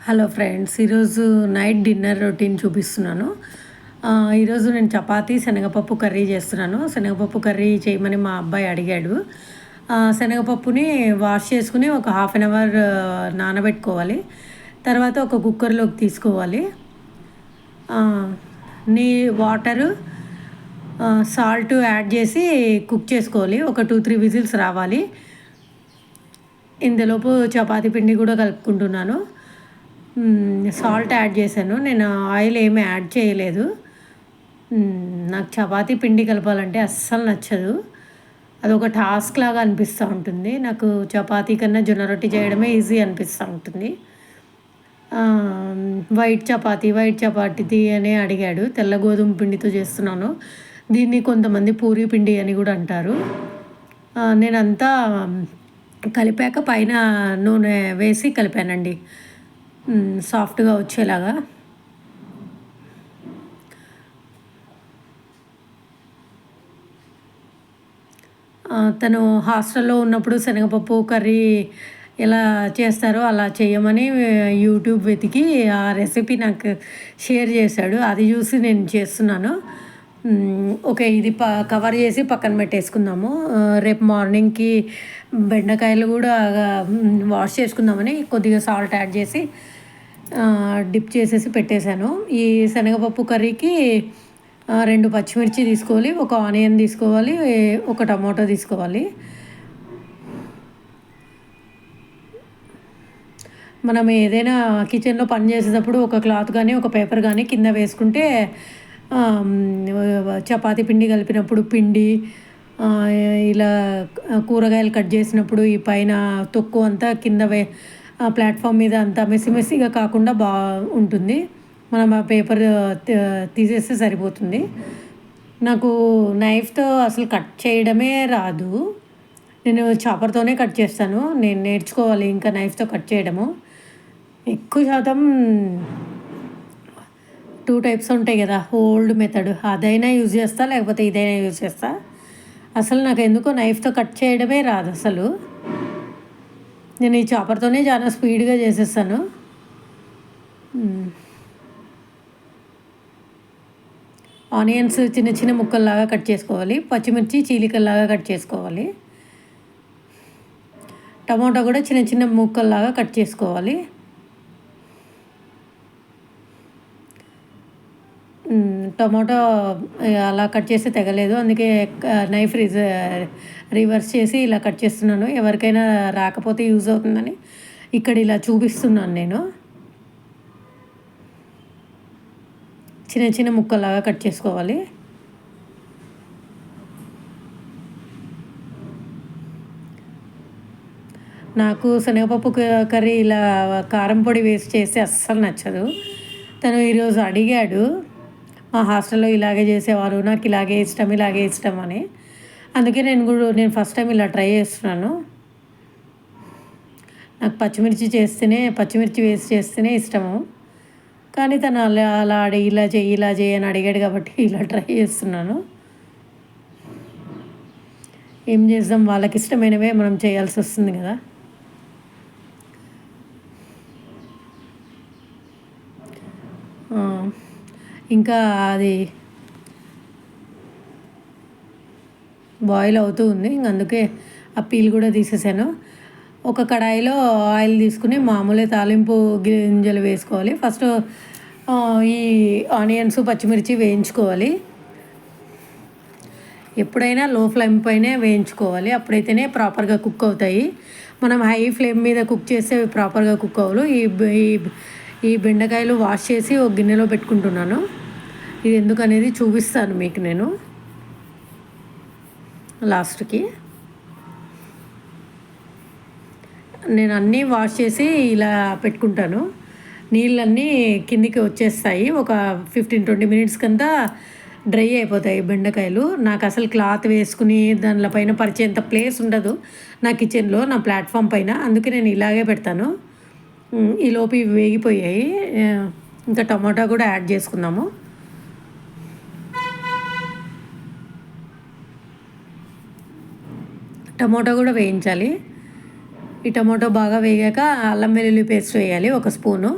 Hello friends, ఈరోజు night dinner routine చూపిస్తున్నాను. ఈరోజు నేను చపాతీ శనగపప్పు కర్రీ చేస్తున్నాను. శనగపప్పు కర్రీ చేయమని మా అబ్బాయి అడిగాడు. శనగపప్పుని వాష్ చేసుకుని ఒక హాఫ్ అన్ అవర్ నానబెట్టుకోవాలి. తర్వాత ఒక కుక్కర్లోకి తీసుకోవాలి. నీ వాటరు సాల్ట్ యాడ్ చేసి కుక్ చేసుకోవాలి. ఒక 2-3 విజిల్స్ రావాలి. ఇంతలోపు చపాతీ పిండి కూడా కలుపుకుంటున్నాను. సాల్ట్ యాడ్ చేశాను. నేను ఆయిల్ ఏమీ యాడ్ చేయలేదు. నాకు చపాతీ పిండి కలపాలంటే అస్సలు నచ్చదు. అదొక టాస్క్ లాగా అనిపిస్తూ ఉంటుంది. నాకు చపాతీ కన్నా జొన్న రొట్టి చేయడమే ఈజీ అనిపిస్తూ ఉంటుంది. వైట్ చపాతీ అని అడిగాడు. తెల్ల గోధుమ పిండితో చేస్తున్నాను. దీన్ని కొంతమంది పూరీ పిండి అని కూడా అంటారు. నేనంతా కలిపాక పైన నూనె వేసి కలిపానండి, సాఫ్ట్గా వచ్చేలాగా. తను హాస్టల్లో ఉన్నప్పుడు శనగపప్పు కర్రీ ఎలా చేస్తారో అలా చేయమని యూట్యూబ్ వెతికి ఆ రెసిపీ నాకు షేర్ చేశాడు. అది చూసి నేను చేస్తున్నాను. ఓకే, ఇది కవర్ చేసి పక్కన పెట్టేసుకుందాము. రేపు మార్నింగ్కి బెండకాయలు కూడా వాష్ చేసుకుందామని కొద్దిగా సాల్ట్ యాడ్ చేసి డిప్ చేసేసి పెట్టేశాను. ఈ శనగపప్పు కర్రీకి 2 పచ్చిమిర్చి తీసుకోవాలి, ఒక ఆనియన్ తీసుకోవాలి, ఒక టమాటో తీసుకోవాలి. మనం ఏదైనా కిచెన్లో పని చేసేటప్పుడు ఒక క్లాత్ కానీ ఒక పేపర్ కానీ కింద వేసుకుంటే చపాతీ పిండి కలిపినప్పుడు పిండి ఇలా కూరగాయలు కట్ చేసినప్పుడు ఈ పైన తొక్కు అంతా కింద ప్లాట్ఫామ్ మీద అంతా మెస్సిగా కాకుండా ఉంటుంది. మనం ఆ పేపర్ తీసేస్తే సరిపోతుంది. నాకు నైఫ్తో అసలు కట్ చేయడమే రాదు. నేను చాపర్తోనే కట్ చేస్తాను. నేను నేర్చుకోవాలి ఇంకా నైఫ్తో కట్ చేయడము. ఎక్కువ శాతం 2 టైప్స్ ఉంటాయి కదా, ఓల్డ్ మెథడ్ అదైనా యూజ్ చేస్తా, లేకపోతే ఇదైనా యూజ్ చేస్తా. అసలు నాకు ఎందుకో నైఫ్తో కట్ చేయడమే రాదు అసలు. నేను ఈ చాపర్తోనే చాలా స్పీడ్గా చేసేస్తాను. ఆనియన్స్ చిన్న చిన్న ముక్కల్లాగా కట్ చేసుకోవాలి. పచ్చిమిర్చి చీలికల్లాగా కట్ చేసుకోవాలి. టమాటా కూడా చిన్న చిన్న ముక్కల్లాగా కట్ చేసుకోవాలి. టమాటో అలా కట్ చేస్తే తెగలేదు, అందుకే నైఫ్ రివర్స్ చేసి ఇలా కట్ చేస్తున్నాను. ఎవరికైనా రాకపోతే యూజ్ అవుతుందని ఇక్కడ ఇలా చూపిస్తున్నాను. నేను చిన్న చిన్న ముక్కలాగా కట్ చేసుకోవాలి. నాకు శనగపప్పు కర్రీ ఇలా కారం పొడి వేసి చేస్తే అస్సలు నచ్చదు. తను ఈరోజు అడిగాడు, మా హాస్టల్లో ఇలాగే చేసేవారు, నాకు ఇలాగే ఇష్టం అని. అందుకే నేను ఫస్ట్ టైం ఇలా ట్రై చేస్తున్నాను. నాకు పచ్చిమిర్చి వేసి చేస్తేనే ఇష్టము. కానీ తను అలా అడిగి ఇలా చేయి అని అడిగాడు కాబట్టి ఇలా ట్రై చేస్తున్నాను. ఏం చేద్దాం, వాళ్ళకి ఇష్టమైనవే మనం చేయాల్సి వస్తుంది కదా. ఇంకా అది బాయిల్ అవుతూ ఉంది, అందుకే ఆ పీల్ కూడా తీసేసాను. ఒక కడాయిలో ఆయిల్ తీసుకుని మామూలు తాలింపు గింజలు వేసుకోవాలి. ఫస్ట్ ఈ ఆనియన్స్ పచ్చిమిర్చి వేయించుకోవాలి. ఎప్పుడైనా లో ఫ్లేమ్ పైనే వేయించుకోవాలి, అప్పుడైతేనే ప్రాపర్గా కుక్ అవుతాయి. మనం హై ఫ్లేమ్ మీద కుక్ చేస్తే ప్రాపర్గా కుక్ అవ్వరు. ఈ బెండకాయలు వాష్ చేసి ఒక గిన్నెలో పెట్టుకుంటున్నాను. ఇది ఎందుకనేది చూపిస్తాను మీకు నేను లాస్ట్కి. నేను అన్నీ వాష్ చేసి ఇలా పెట్టుకుంటాను. నీళ్ళన్నీ కిందికి వచ్చేస్తాయి. ఒక 15-20 మినిట్స్ కంతా డ్రై అయిపోతాయి బెండకాయలు. నాకు అసలు క్లాత్ వేసుకుని దానిపైన పరిచేంత ప్లేస్ ఉండదు నా కిచెన్లో, నా ప్లాట్ఫామ్ పైన. అందుకే నేను ఇలాగే పెడతాను. ఈలోపు ఇవి వేగిపోయాయి. ఇంకా టమాటా కూడా యాడ్ చేసుకుందాము. టమాటా కూడా వేయించాలి. ఈ టమాటో బాగా వేగాక అల్లం వెల్లుల్లి పేస్ట్ వేయాలి 1 స్పూను.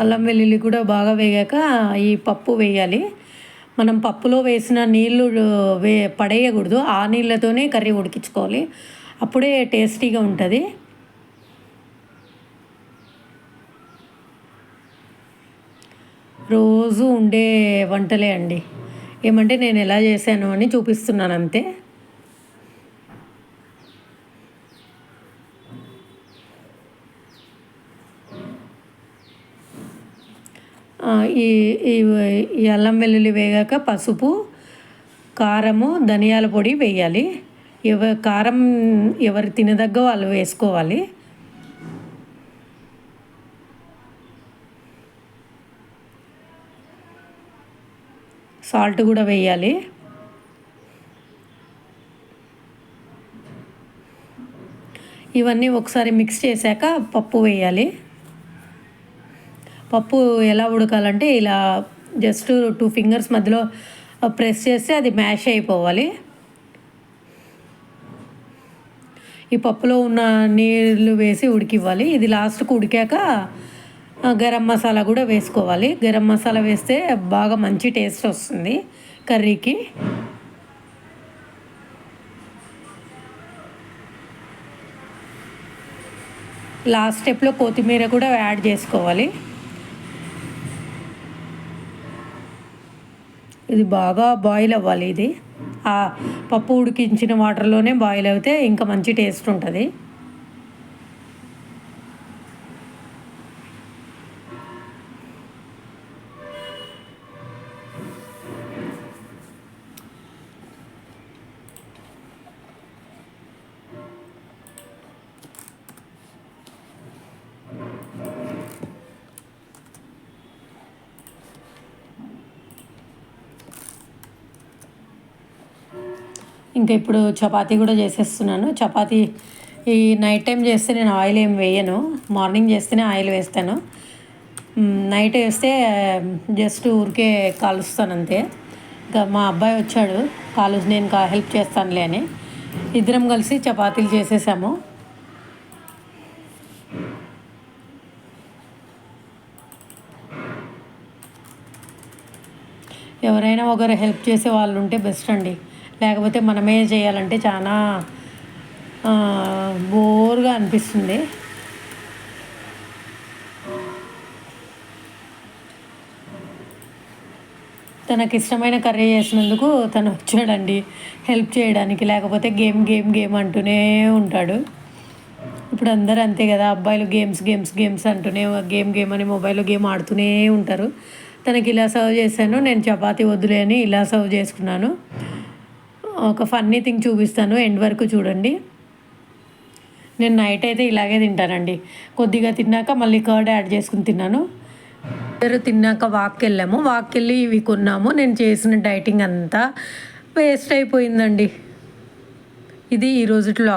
అల్లం వెల్లుల్లి కూడా బాగా వేగాక ఈ పప్పు వేయాలి. మనం పప్పులో వేసిన నీళ్ళు పడేయకూడదు. ఆ నీళ్ళతోనే కర్రీ ఉడికించుకోవాలి. అప్పుడే టేస్టీగా ఉంటుంది. రోజు ఉండే వంటలే అండి. ఏమంటే నేను ఎలా చేశాను అని చూపిస్తున్నాను అంతే. ఈ ఈ ఈ అల్లం వెల్లుల్లి వేగాక పసుపు, కారము, ధనియాల పొడి వేయాలి. కారం ఎవరు తినదగ్గ వాళ్ళు వేసుకోవాలి. సాల్ట్ కూడా వేయాలి. ఇవన్నీ ఒకసారి మిక్స్ చేశాక పప్పు వేయాలి. పప్పు ఎలా ఉడకాలంటే ఇలా జస్ట్ 2 ఫింగర్స్ మధ్యలో ప్రెస్ చేస్తే అది మ్యాష్ అయిపోవాలి. ఈ పప్పులో ఉన్న నీళ్ళు వేసి ఉడికివ్వాలి. ఇది లాస్ట్కు ఉడికాక గరం మసాలా కూడా వేసుకోవాలి. గరం మసాలా వేస్తే బాగా మంచి టేస్ట్ వస్తుంది కర్రీకి. లాస్ట్ స్టెప్లో కొత్తిమీర కూడా యాడ్ చేసుకోవాలి. ఇది బాగా బాయిల్ అవ్వాలి. ఇది ఆ పప్పు ఉడికించిన వాటర్లోనే బాయిల్ అయితే ఇంకా మంచి టేస్ట్ ఉంటుంది. ఇంకా ఇప్పుడు చపాతీ కూడా చేసేస్తున్నాను. చపాతీ ఈ నైట్ టైం చేస్తే నేను ఆయిల్ ఏం వేయను. మార్నింగ్ చేస్తేనే ఆయిల్ వేస్తాను. నైట్ వేస్తే జస్ట్ ఊరికే కాలుస్తాను అంతే. ఇంకా మా అబ్బాయి వచ్చాడు, నేను హెల్ప్ చేస్తానులే అని ఇద్దరం కలిసి చపాతీలు చేసేసాము. ఎవరైనా ఒకరు హెల్ప్ చేసే వాళ్ళు ఉంటే బెస్ట్ అండి. లేకపోతే మనమే చేయాలంటే చాలా బోర్గా అనిపిస్తుంది. తనకి ఇష్టమైన కర్రీ చేసినందుకు తను వచ్చాడండి హెల్ప్ చేయడానికి. లేకపోతే గేమ్ అంటూనే ఉంటాడు. ఇప్పుడు అందరూ అంతే కదా, అబ్బాయిలు గేమ్స్ అంటూనే గేమ్ అని మొబైల్లో గేమ్ ఆడుతూనే ఉంటారు. తనకి ఇలా సర్వ్ చేశాను. నేను చపాతీ వద్దులే అని ఇలా సర్వ్ చేసుకున్నాను. ఒక ఫన్నీ థింగ్ చూపిస్తాను, ఎండ్ వరకు చూడండి. నేను నైట్ అయితే ఇలాగే తింటానండి. కొద్దిగా తిన్నాక మళ్ళీ కర్డ్ యాడ్ చేసుకుని తిన్నాను. ఇద్దరు తిన్నాక వాక్కి వెళ్ళి ఇవి కొన్నాము. నేను చేసిన డైటింగ్ అంతా వేస్ట్ అయిపోయిందండి. ఇది ఈరోజు వ్లాగ్.